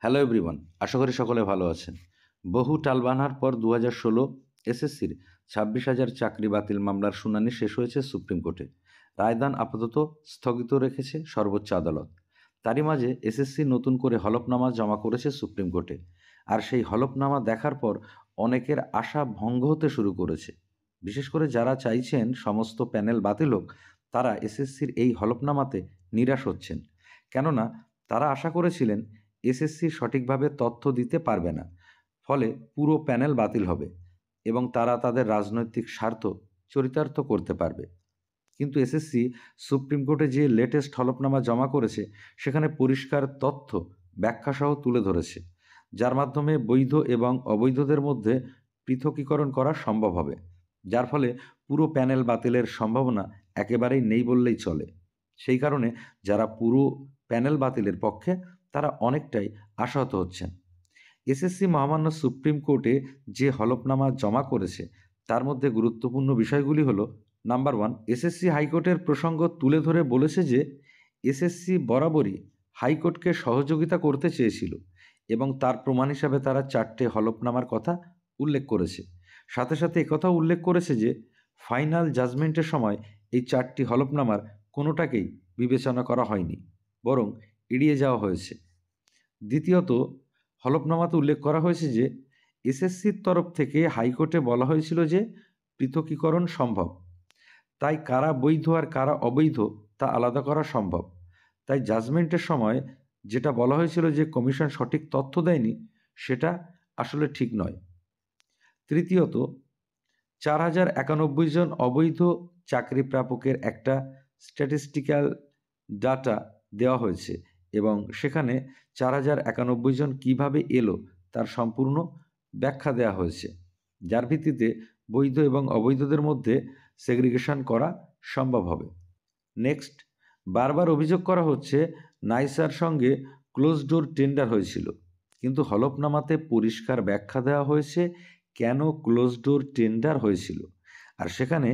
Hello everyone, আশা করি সকলে ভালো আছেন। বহু টালবাহানার পর 2016 এসএসসির 26,000 চাকরি বাতিল মামলার শুনানি শেষ হয়েছে সুপ্রিম কোর্টে। রায়দান আপাতত স্থগিত রেখেছে সর্বোচ্চ আদালত। তারই মাঝে এসএসসি নতুন করে হলফনামা জমা করেছে সুপ্রিম কোর্টে। আর সেই হলফনামা দেখার পর অনেকের আশা ভঙ্গ হতে শুরু করেছে। বিশেষ করে যারা চাইছেন সমস্ত প্যানেল বাতিল হোক, তারা এসএসসির এই হলফনামাতে নিরাশ হচ্ছেন। কেননা তারা আশা করেছিলেন এসএসসি সঠিকভাবে তথ্য দিতে পারবে না, ফলে পুরো প্যানেল বাতিল হবে এবং তারা তাদের রাজনৈতিক স্বার্থ চরিতার্থ করতে পারবে। কিন্তু এসএসসি সুপ্রিম কোর্টে যে লেটেস্ট হলফনামা জমা করেছে, সেখানে পরিষ্কার তথ্য ব্যাখ্যাসহ তুলে ধরেছে, যার মাধ্যমে বৈধ এবং অবৈধদের মধ্যে পৃথকীকরণ করা সম্ভব হবে, যার ফলে পুরো প্যানেল বাতিলের সম্ভাবনা একেবারেই নেই বললেই চলে। সেই কারণে যারা পুরো প্যানেল বাতিলের পক্ষে, তারা অনেকটাই আশাহত হচ্ছেন। এসএসসি মহামান্য সুপ্রিম কোর্টে যে হলফনামা জমা করেছে, তার মধ্যে গুরুত্বপূর্ণ বিষয়গুলি হলো: নাম্বার 1, এসএসসি হাইকোর্টের প্রসঙ্গ তুলে ধরে বলেছে যে এসএসসি বরাবরই হাইকোর্টকে সহযোগিতা করতে চেয়েছিল এবং তার প্রমাণ হিসাবে তারা 4টে হলফনামার কথা উল্লেখ করেছে। সাথে সাথে একথাও উল্লেখ করেছে যে ফাইনাল জাজমেন্টের সময় এই 4টি হলফনামার কোনোটাকেই বিবেচনা করা হয়নি, বরং এড়িয়ে যাওয়া হয়েছে। দ্বিতীয়ত, হলফনামাতে উল্লেখ করা হয়েছে যে এসএসসির তরফ থেকে হাইকোর্টে বলা হয়েছিল যে পৃথকীকরণ সম্ভব, তাই কারা বৈধ আর কারা অবৈধ তা আলাদা করা সম্ভব। তাই জাজমেন্টের সময় যেটা বলা হয়েছিল যে কমিশন সঠিক তথ্য দেয়নি, সেটা আসলে ঠিক নয়। তৃতীয়ত, 4,091 জন অবৈধ চাকরি প্রাপকের একটা স্ট্যাটিস্টিক্যাল ডাটা দেওয়া হয়েছে এবং সেখানে 4,091 জন কীভাবে এলো তার সম্পূর্ণ ব্যাখ্যা দেওয়া হয়েছে, যার ভিত্তিতে বৈধ এবং অবৈধদের মধ্যে সেগ্রিগেশন করা সম্ভব হবে। নেক্সট, বারবার অভিযোগ করা হচ্ছে নাইসার সঙ্গে ক্লোজ ডোর টেন্ডার হয়েছিল, কিন্তু হলফনামাতে পরিষ্কার ব্যাখ্যা দেওয়া হয়েছে কেন ক্লোজ ডোর টেন্ডার হয়েছিল, আর সেখানে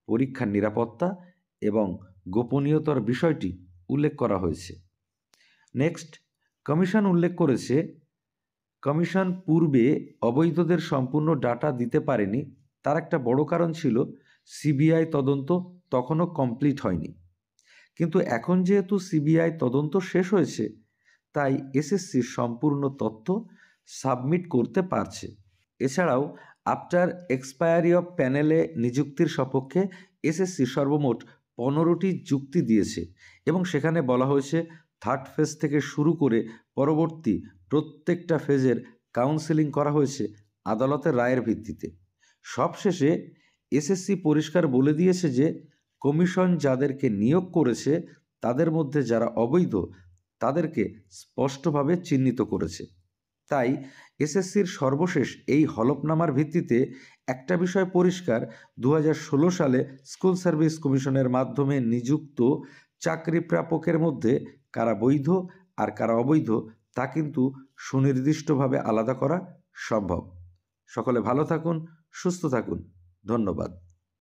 পরীক্ষার নিরাপত্তা এবং গোপনীয়তার বিষয়টি উল্লেখ করা হয়েছে। নেক্সট, কমিশন উল্লেখ করেছে কমিশন পূর্বে অবৈধদের সম্পূর্ণ ডাটা দিতে পারেনি। তার একটা বড় কারণ ছিল সিবিআই তদন্ত তখনও কমপ্লিট হয়নি। কিন্তু এখন যেহেতু সিবিআই তদন্ত শেষ হয়েছে, তাই এসএসসি সম্পূর্ণ তথ্য সাবমিট করতে পারছে। এছাড়াও আফটার এক্সপায়ারি অফ প্যানেলে নিযুক্তির সপক্ষে এসএসসি সর্বমোট 15টি যুক্তি দিয়েছে এবং সেখানে বলা হয়েছে থার্ড ফেজ থেকে শুরু করে পরবর্তী প্রত্যেকটা ফেজের কাউন্সেলিং করা হয়েছে আদালতের রায়ের ভিত্তিতে। সবশেষে এসএসসি পরিষ্কার বলে দিয়েছে যে কমিশন যাদেরকে নিয়োগ করেছে, তাদের মধ্যে যারা অবৈধ তাদেরকে স্পষ্টভাবে চিহ্নিত করেছে। তাই এসএসসির সর্বশেষ এই হলফনামার ভিত্তিতে একটা বিষয় পরিষ্কার: 2016 সালে স্কুল সার্ভিস কমিশনের মাধ্যমে নিযুক্ত চাকরি প্রাপকের মধ্যে কারা বৈধ আর কারা অবৈধ তা কিন্তু সুনির্দিষ্টভাবে আলাদা করা সম্ভব। সকলে ভালো থাকুন, সুস্থ থাকুন। ধন্যবাদ।